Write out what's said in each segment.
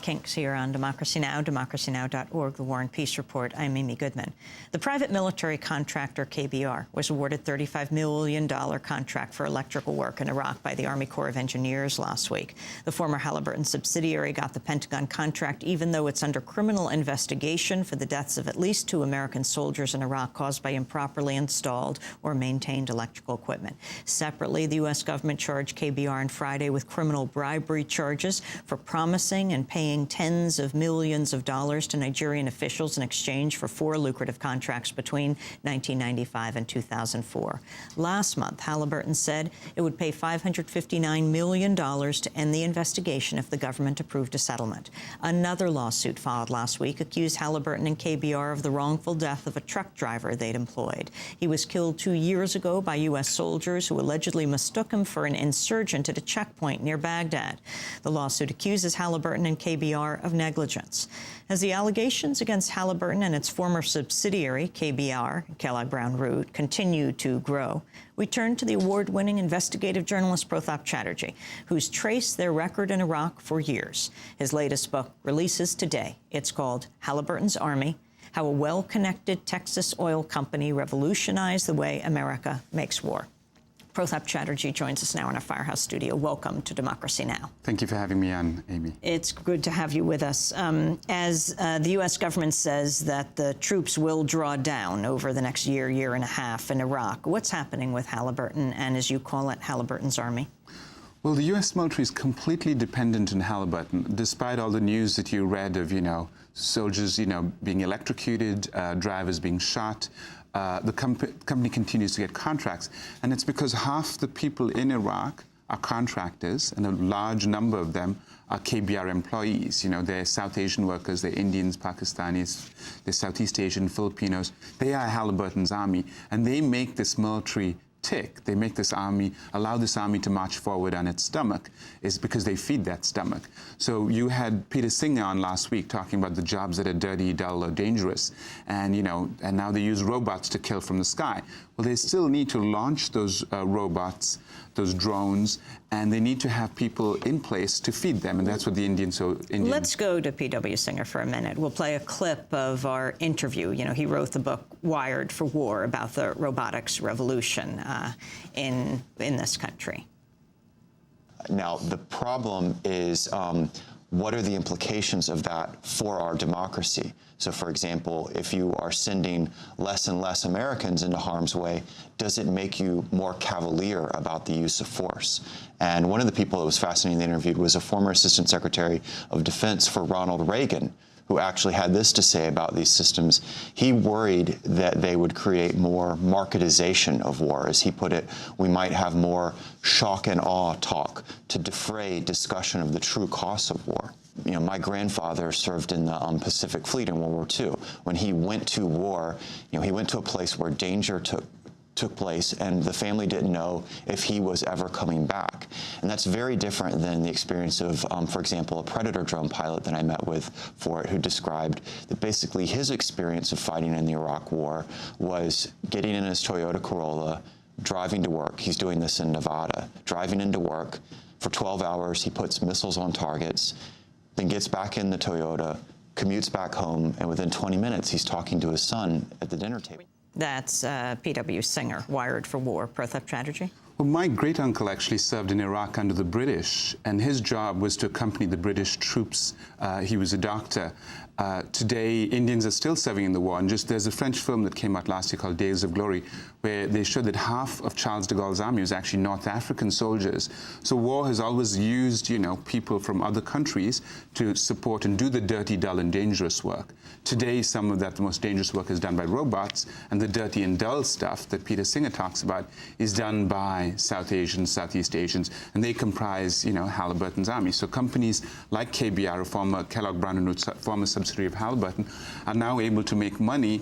kinks here on Democracy Now!, democracynow.org, the War and Peace Report. I'm Amy Goodman. The private military contractor KBR was awarded a $35 million contract for electrical work in Iraq by the Army Corps of Engineers last week. The former Halliburton subsidiary got the Pentagon contract even though it's under criminal investigation for the deaths of at least 2 American soldiers in Iraq caused by improperly installed or maintained electrical equipment. Separately, the U.S. government charged KBR on Friday with criminal bribery charges for promising and paying tens of millions of dollars to Nigerian officials in exchange for 4 lucrative contracts between 1995 and 2004. Last month, Halliburton said it would pay $559 million to end the investigation if the government approved a settlement. Another lawsuit filed last week accused Halliburton and KBR of the wrongful death of a truck driver they'd employed. He was killed 2 years ago by U.S. soldiers who allegedly mistook him for an insurgent at a checkpoint near Baghdad. The lawsuit accuses Halliburton and KBR of negligence. As the allegations against Halliburton and its former subsidiary, KBR, Kellogg Brown Root, continue to grow, we turn to the award-winning investigative journalist Pratap Chatterjee, who's traced their record in Iraq for years. His latest book releases today. It's called Halliburtons Army: How a Well-Connected Texas Oil Company Revolutionized the Way America Makes War. Pratap Chatterjee joins us now in our Firehouse studio. Welcome to Democracy Now! Thank you for having me on, Amy. It's good to have you with us. As the U.S. government says that the troops will draw down over the next year, year and a half in Iraq, what's happening with Halliburton and, as you call it, Halliburton's Army? Well, the U.S. military is completely dependent on Halliburton, despite all the news that you read of, soldiers, being electrocuted, drivers being shot. The company continues to get contracts, and it's because half the people in Iraq are contractors, and a large number of them are KBR employees. They're South Asian workers, they're Indians, Pakistanis, they're Southeast Asian, Filipinos. They are Halliburton's Army, and they make this military tick. They make this army, allow this army to march forward on its stomach, is because they feed that stomach. So you had Peter Singer on last week talking about the jobs that are dirty, dull, or dangerous, and and now they use robots to kill from the sky. Well, they still need to launch those robots, those drones, and they need to have people in place to feed them, and that's what the Indians. Let's go to P.W. Singer for a minute. We'll play a clip of our interview. He wrote the book Wired for War about the robotics revolution in this country. Now, the problem is what are the implications of that for our democracy? So, for example, if you are sending less and less Americans into harm's way, does it make you more cavalier about the use of force? And one of the people that was fascinatingly interviewed was a former Assistant Secretary of Defense for Ronald Reagan, who actually had this to say about these systems. He worried that they would create more marketization of war. As he put it, we might have more shock and awe talk to defray discussion of the true costs of war. My grandfather served in the Pacific Fleet in World War II. When he went to war, he went to a place where danger took place, and the family didn't know if he was ever coming back. And that's very different than the experience of, for example, a Predator drone pilot that I met with for it, who described that basically his experience of fighting in the Iraq War was getting in his Toyota Corolla, driving to work. He's doing this in Nevada, driving into work for 12 hours. He puts missiles on targets, then gets back in the Toyota, commutes back home, and within 20 minutes, he's talking to his son at the dinner table. That's P.W. Singer, Wired for War. Pratap Chatterjee? Well, my great-uncle actually served in Iraq under the British, and his job was to accompany the British troops. He was a doctor. Today, Indians are still serving in the war, and there's a French film that came out last year called Days of Glory, where they showed that half of Charles de Gaulle's army was actually North African soldiers. So war has always used, people from other countries to support and do the dirty, dull, and dangerous work. Today, some of that, the most dangerous work is done by robots, and the dirty and dull stuff that Peter Singer talks about is done by South Asians, Southeast Asians, and they comprise, Halliburton's Army. So companies like KBR, a former Kellogg Brown Root, former subsidiary of Halliburton, are now able to make money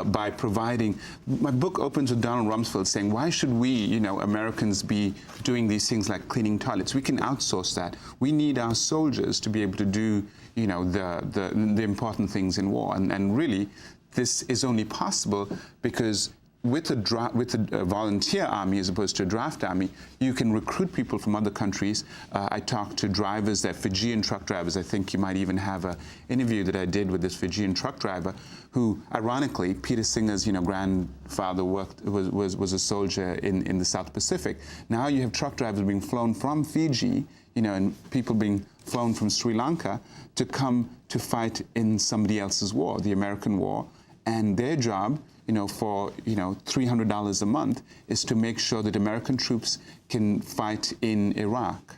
by providing. My book opens with Donald Rumsfeld saying, why should we, Americans, be doing these things like cleaning toilets? We can outsource that. We need our soldiers to be able to do, the important things in war. And really, this is only possible because with a volunteer army as opposed to a draft army, you can recruit people from other countries. I talked to drivers, they're Fijian truck drivers. I think you might even have an interview that I did with this Fijian truck driver who, ironically, Peter Singer's grandfather was a soldier in the South Pacific. Now you have truck drivers being flown from Fiji, and people being flown from Sri Lanka to come to fight in somebody else's war, the American war, and their job for $300 a month is to make sure that American troops can fight in Iraq.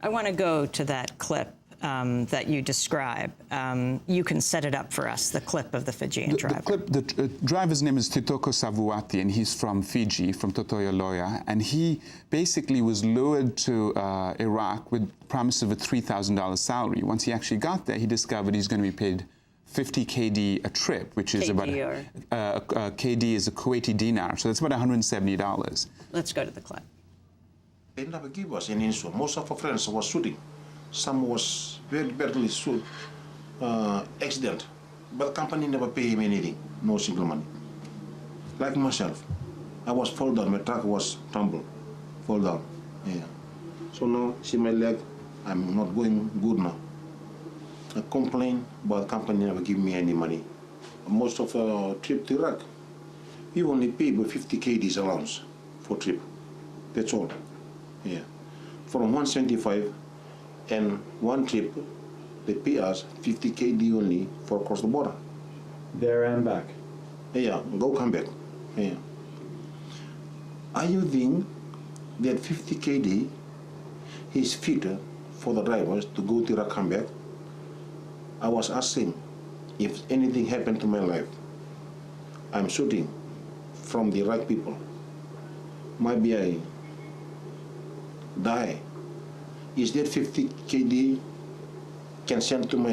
I want to go to that clip that you describe. You can set it up for us, the clip of the Fijian driver. The driver's name is Titoko Savuati, and he's from Fiji, from Totoyaloya, and he basically was lured to Iraq with promise of a $3,000 salary. Once he actually got there, he discovered he's going to be paid 50 KD a trip, which is about KD is a Kuwaiti dinar, so that's about $170. Let's go to the clip. They never give us any insurance. Most of our friends was shooting. Some was very badly accident, but the company never pay him anything, no single money. Like myself, I was fall down. My truck was tumble, fall down. Yeah. So now see my leg, I'm not going good now. I complain, but the company never give me any money. Most of our trip to Iraq, we only pay by 50 KDs allowance for trip. That's all. Yeah. From 175 and one trip, they pay us 50 KD only for across the border. There and back. Yeah, go come back. Yeah. Are you think that 50 KD is fit for the drivers to go to Iraq, come back? I was asking if anything happened to my life. I'm shooting from the right people. Maybe I die. Is that 50 KD can send to my